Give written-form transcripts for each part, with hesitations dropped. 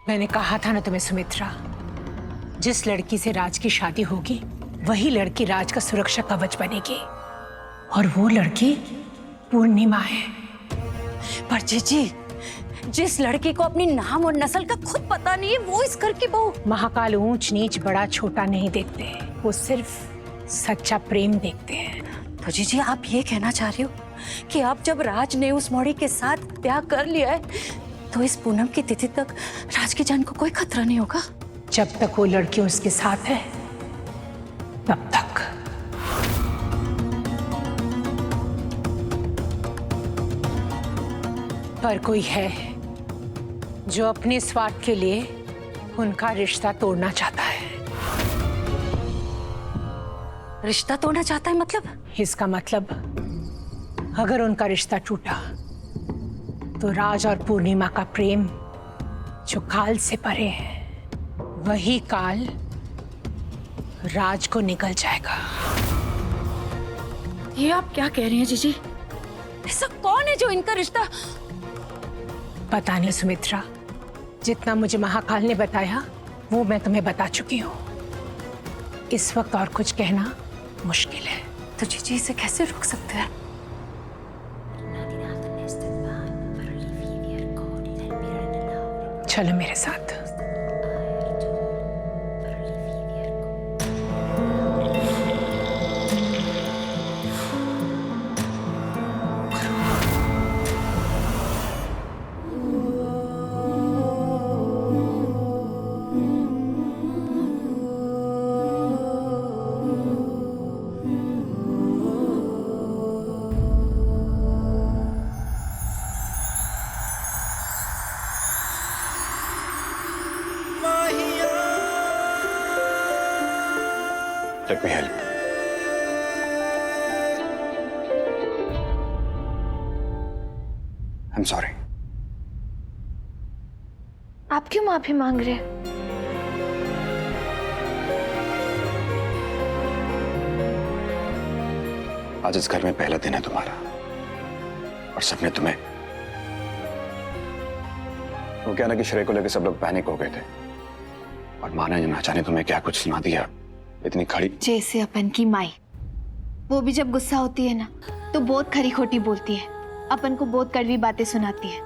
मैंने कहा था ना तुम्हें सुमित्रा, जिस लड़की से राज की शादी होगी वही लड़की राज का सुरक्षा कवच बनेगी, और वो लड़की पूर्णिमा है। पर जीजी, जिस लड़की को अपनी नाम और नस्ल का खुद पता नहीं है वो इस घर की बहू। महाकाल ऊंच नीच बड़ा छोटा नहीं देखते, वो सिर्फ सच्चा प्रेम देखते हैं। तो जीजी, आप ये कहना चाह रही हो कि अब जब राज ने उस मौड़ी के साथ ब्याह कर लिया है तो इस पूनम की तिथि तक राज की जान को कोई खतरा नहीं होगा? जब तक वो लड़की उसके साथ है तब तक। पर कोई है जो अपने स्वार्थ के लिए उनका रिश्ता तोड़ना चाहता है। रिश्ता तोड़ना चाहता है मतलब? इसका मतलब अगर उनका रिश्ता टूटा तो राज और पूर्णिमा का प्रेम जो काल से परे है, वही काल राज को निकल जाएगा। ये आप क्या कह रही हैं जीजी? ऐसा कौन है जो इनका रिश्ता? पता नहीं सुमित्रा, जितना मुझे महाकाल ने बताया वो मैं तुम्हें बता चुकी हूँ। इस वक्त और कुछ कहना मुश्किल है। तो जीजी इसे कैसे रोक सकते हैं? चलो मेरे साथ। Let me help. I'm sorry. आप क्यों माफी मांग रहे हैं? आज इस घर में पहला दिन है तुम्हारा, और सबने तुम्हें, वो क्या ना कि श्रेय को लेकर सब लोग पैनिक हो गए थे, और माना या ना जाने तुम्हें क्या कुछ सुना दिया। इतनी खड़ी जैसे अपन की माई, वो भी जब गुस्सा होती है ना तो बहुत खरी खोटी बोलती है, अपन को बहुत कड़वी बातें सुनाती है।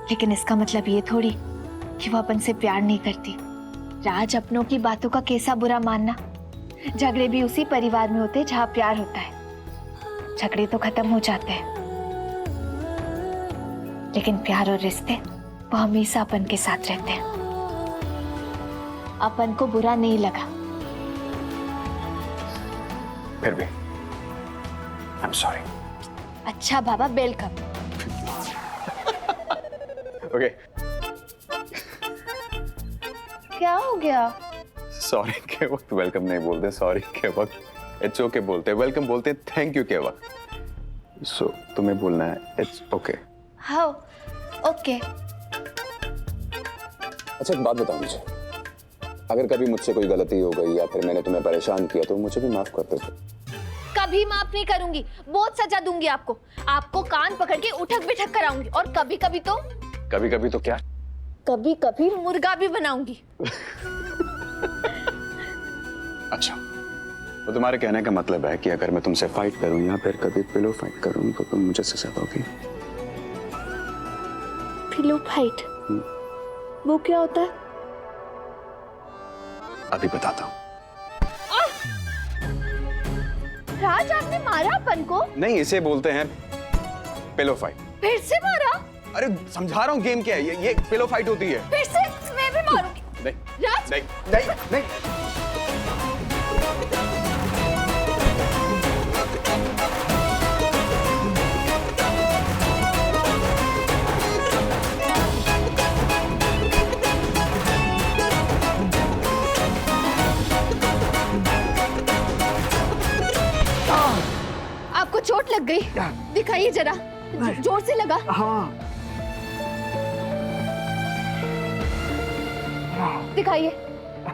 लेकिन इसका मतलब ये थोड़ी कि वो अपन से प्यार नहीं करती। राज, अपनों की बातों का कैसा बुरा मानना। झगड़े भी उसी परिवार में होते जहाँ प्यार होता है। झगड़े तो खत्म हो जाते हैं, लेकिन प्यार और रिश्ते वो हमेशा अपन के साथ रहते हैं। अपन को बुरा नहीं लगा। फिर भी I'm sorry. अच्छा बाबा, वेलकम। Okay. क्या हो गया? सॉरी के वक्त वेलकम नहीं बोलते, सॉरी के वक्त इट्स ओके बोलते हैं, वेलकम बोलते हैं थैंक यू के वक्त। सो तुम्हें बोलना है इट्स ओके। हाँ, ओके। अच्छा एक बात बताओ मुझे, अगर कभी मुझसे कोई गलती हो गई या फिर मैंने तुम्हें परेशान किया तो मुझे भी माफ कर दो। कभी माफ नहीं करूंगी, बहुत सजा दूंगी आपको। आपको कान पकड़ के उठक बिठक कराऊंगी, और कभी कभी तो क्या? कभी कभी मुर्गा भी बनाऊंगी। अच्छा, तो तुम्हारे कहने का मतलब है कि अगर मैं तुमसे फाइट करूं या फिर कभी पिलो फाइट करूं तो तुम मुझे सजा दोगी? Pillow fight? वो क्या होता है? अभी बताता हूं। राज, आपने मारा अपन को? नहीं, इसे बोलते हैं पिलो फाइट। फिर से मारा? अरे समझा रहा हूँ गेम क्या है, ये पिलो फाइट होती है। फिर से? मैं भी मारूंगी। नहीं राज, नहीं नहीं नहीं। आपको चोट लग गई? दिखाइए जरा, जोर से लगा। हाँ। दिखाइए,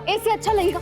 ऐसे अच्छा लगेगा।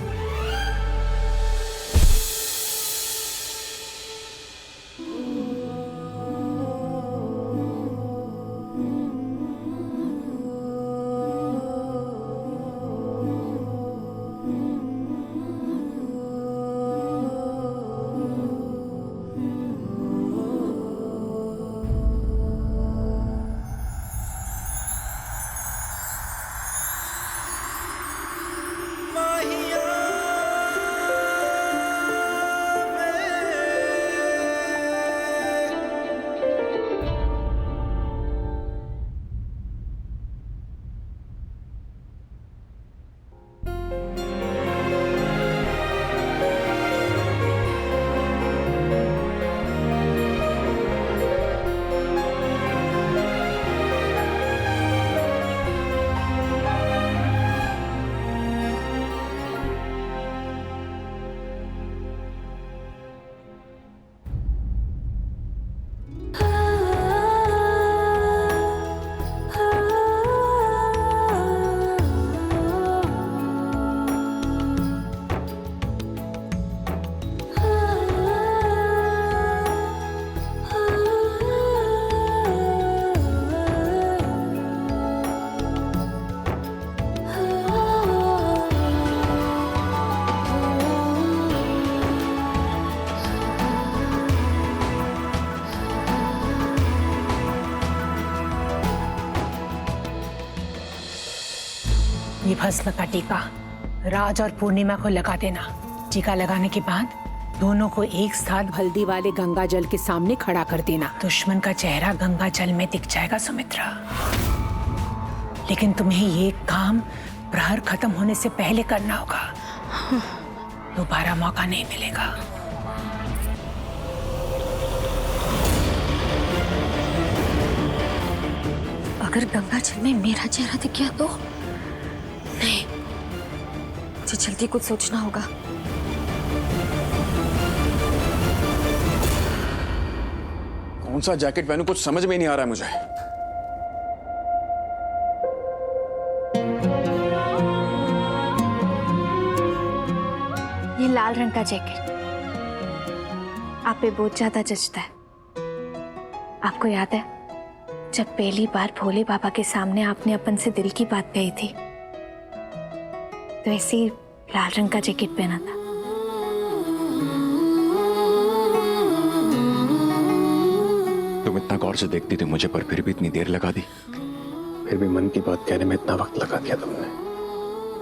ये भस्म का टीका राज और पूर्णिमा को लगा देना। टीका लगाने के बाद दोनों को एक साथ हल्दी वाले गंगा जल के सामने खड़ा कर देना। दुश्मन का चेहरा गंगा जल में दिख जाएगा सुमित्रा। लेकिन तुम्हें ये काम प्रहर खत्म होने से पहले करना होगा, दोबारा मौका नहीं मिलेगा। अगर गंगा जल में मेरा चेहरा दिख गया तो नहीं, मुझे जल्दी कुछ सोचना होगा। कौन सा जैकेट पहनूं कुछ समझ में नहीं आ रहा है मुझे। ये लाल रंग का जैकेट आप पे बहुत ज्यादा जचता है। आपको याद है जब पहली बार भोले बाबा के सामने आपने अपन से दिल की बात कही थी, तो ऐसे ही लाल रंग का जैकेट पहना था। तुम इतना गौर से देखती थी मुझे, पर फिर भी इतनी देर लगा दी। फिर भी मन की बात कहने में इतना वक्त लगा दिया तुमने।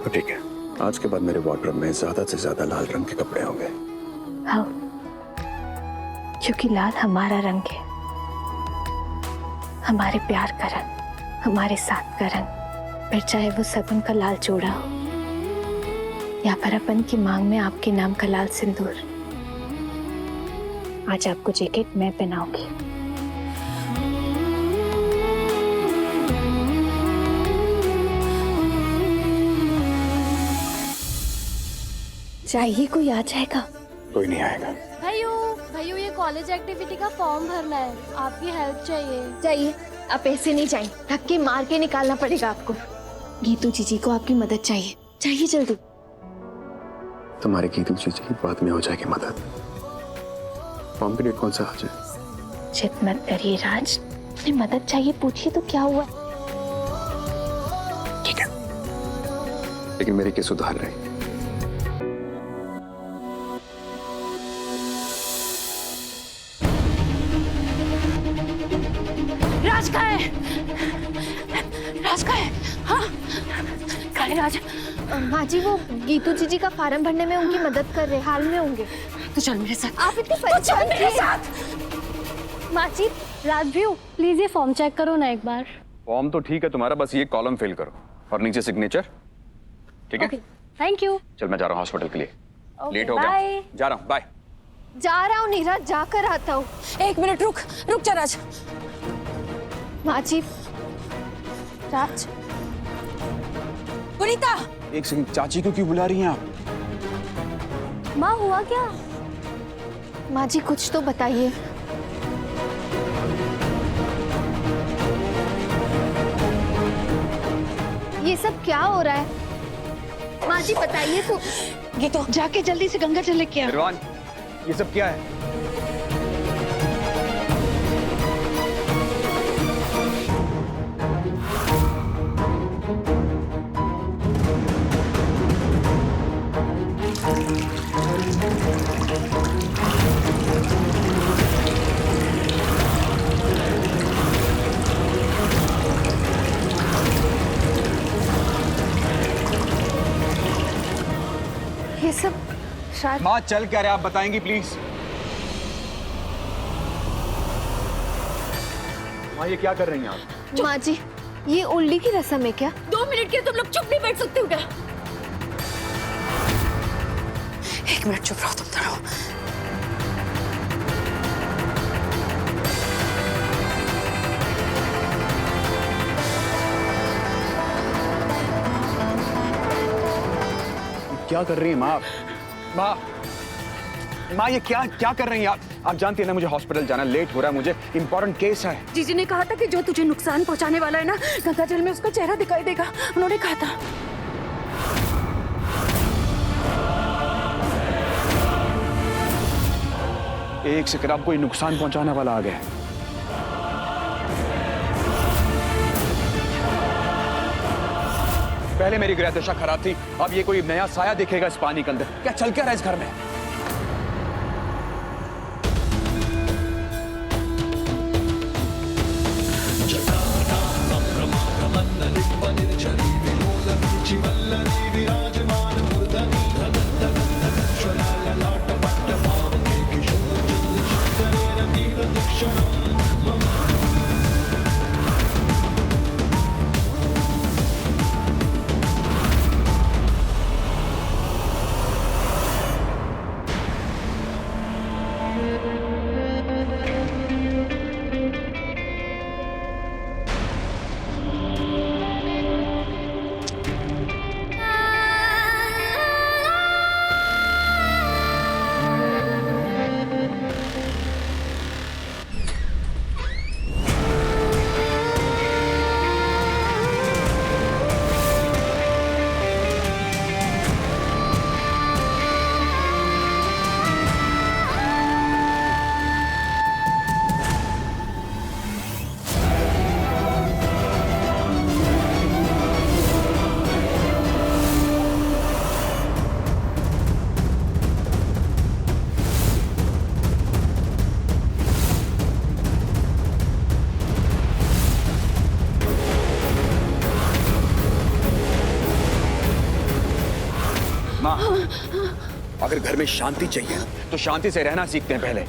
तो ठीक है, आज के बाद मेरे वार्डरोब में ज्यादा से ज्यादा लाल रंग के कपड़े होंगे। हाँ, क्योंकि लाल हमारा रंग है, हमारे प्यार का रंग, हमारे साथ का रंग। फिर चाहे वो सगुन का लाल जोड़ा हो या फिर अपन की मांग में आपके नाम का लाल सिंदूर। आज आपको जैकेट मैं पहनाऊंगी। चाहिए कोई आ जाएगा? कोई नहीं आएगा। भैया ये कॉलेज एक्टिविटी का फॉर्म भरना है, आपकी हेल्प चाहिए। आप ऐसे नहीं चाहिए, धक्के मार के निकालना पड़ेगा आपको। गीतू जीजी को आपकी मदद चाहिए जल्दी। तुम्हारे गीतू जीजी की बात में हो जाएगी मदद। फॉर्म की डेट कौन सा आज है? जिद मत करिए राज, अपनी मदद चाहिए, पूछिए तो क्या हुआ। ठीक है, लेकिन मेरे केस सुधार रहे। राज कहाँ है? राज कहाँ है? हाँ, कहाँ है राज? माँ जी वो गीतू जीजी का फार्म भरने में उनकी मदद कर रहे, हाल में होंगे। तो चल मेरे साथ। आप इतने परेशान मेरे क्यों? चाहिए। माँ जी, राजभ्यू प्लीज ये फॉर्म चेक करो ना एक बार। फॉर्म तो ठीक है तुम्हारा, बस ये कॉलम फिल करो और नीचे सिग्नेचर। ठीक है? Thank you. चल मैं जा रहा हूँ हॉस्पिटल के लिए। लेट हो बाय। गया, जा रहा हूँ, बाय। जा रहा हूँ नीरज, जाकर आता हूँ। एक मिनट रुक जा राज। माँ जी, राज, पुनीता, एक सेकंड, चाची को क्यों बुला रही हैं आप? माँ हुआ क्या? माँ जी कुछ तो बताइए। ये सब क्या हो रहा है? माँ जी बताइए तो। गीतो जाके जल्दी से गंगा जल लेके आ। निर्वाण, ये सब क्या है? ये सब शायद माँ चल क्या रहे आप बताएंगी प्लीज? माँ ये क्या कर रही हैं आप? माँ जी ये उल्ली की रस्म है क्या? 2 मिनट के तुम लोग चुप नहीं बैठ सकते हो क्या? 1 मिनट चुप रहो तुम दोनों। क्या कर रही हैं माँ? माँ माँ ये क्या क्या कर रही हैं आप जानती हैं ना मुझे हॉस्पिटल जाना, लेट हो रहा है, मुझे इंपॉर्टेंट केस है। जीजी ने कहा था कि जो तुझे नुकसान पहुंचाने वाला है ना, गंगा जल में उसका चेहरा दिखाई देगा, उन्होंने कहा था। एक सेकंड, आपको नुकसान पहुंचाने वाला आ गया है। पहले मेरी गृह दशा खराब थी, अब ये कोई नया साया दिखेगा इस पानी के अंदर। क्या चल क्या रहा है इस घर में? जटा अगर घर में शांति चाहिए तो शांति से रहना सीखते हैं पहले।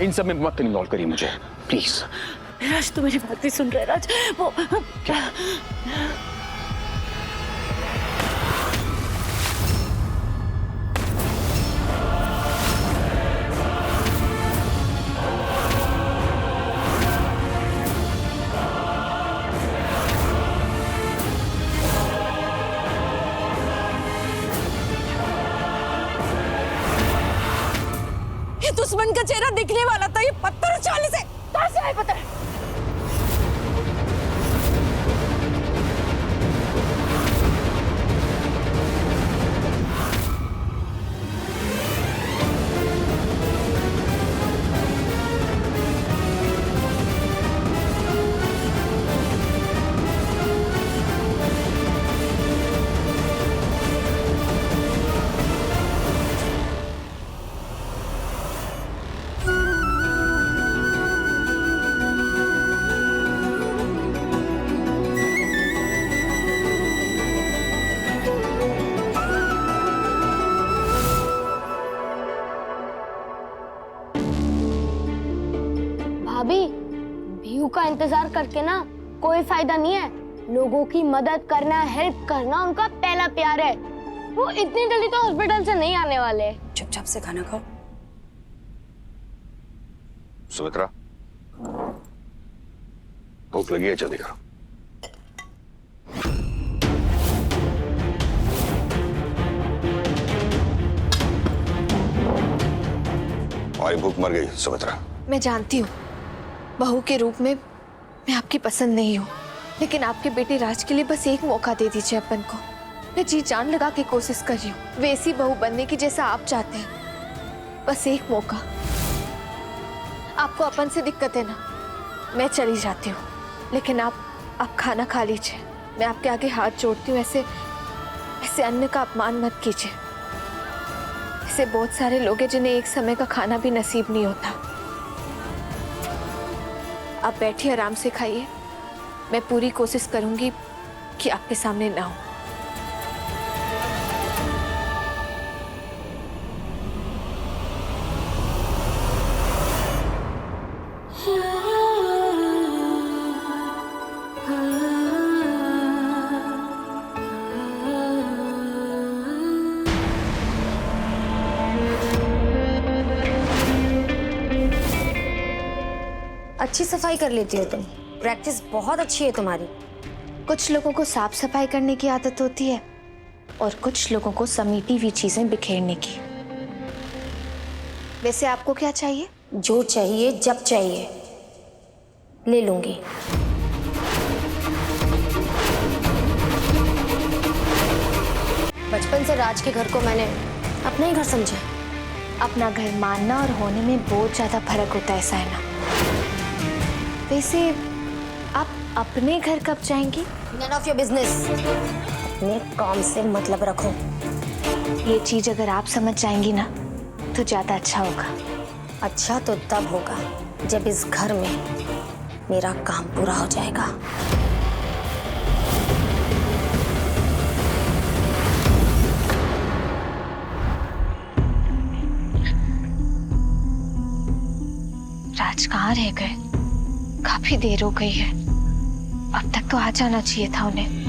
इन सब में मत इन्वॉल्व करिए मुझे प्लीज। राज तू मेरी बात नहीं सुन रहा है राज। वो ये दुश्मन का चेहरा दिखने वाला था, ये पत्थर उछालने से कहां से आए पता है? भाभी, व्यू का इंतजार करके ना कोई फायदा नहीं है। लोगों की मदद करना, हेल्प करना उनका पहला प्यार है। वो इतनी जल्दी तो हॉस्पिटल से नहीं आने वाले। चुपचाप से खाना खाओ। सुमित्रा, भूख लगी है, जल्दी करो। और भूख मर गई सुमित्रा। मैं जानती हूँ बहू के रूप में मैं आपकी पसंद नहीं हूँ, लेकिन आपके बेटे राज के लिए बस एक मौका दे दीजिए अपन को। मैं जी जान लगा के कोशिश कर रही हूँ वैसी बहू बनने की जैसा आप चाहते हैं। बस एक मौका। आपको अपन से दिक्कत है ना, मैं चली जाती हूँ, लेकिन आप खाना खा लीजिए। मैं आपके आगे हाथ जोड़ती हूँ, ऐसे अन्न का अपमान मत कीजिए। ऐसे बहुत सारे लोग हैं जिन्हें एक समय का खाना भी नसीब नहीं होता। आप बैठिए, आराम से खाइए। मैं पूरी कोशिश करूंगी कि आपके सामने ना हो। अच्छी सफाई कर लेती हो तुम, प्रैक्टिस बहुत अच्छी है तुम्हारी। कुछ लोगों को साफ सफाई करने की आदत होती है और कुछ लोगों को समेटी हुई चीजें बिखेरने की। वैसे आपको क्या चाहिए? जो चाहिए जब चाहिए ले लूंगी। बचपन से राज के घर को मैंने अपना ही घर समझा। अपना घर मानना और होने में बहुत ज्यादा फर्क होता है, ऐसा है ना? वैसे आप अपने घर कब जाएंगी? None of your business। अपने काम से मतलब रखो। ये चीज अगर आप समझ जाएंगी ना तो ज्यादा अच्छा होगा। अच्छा तो तब होगा जब इस घर में मेरा काम पूरा हो जाएगा। राज कहाँ रह गए? काफी देर हो गई है, अब तक तो आ जाना चाहिए था उन्हें।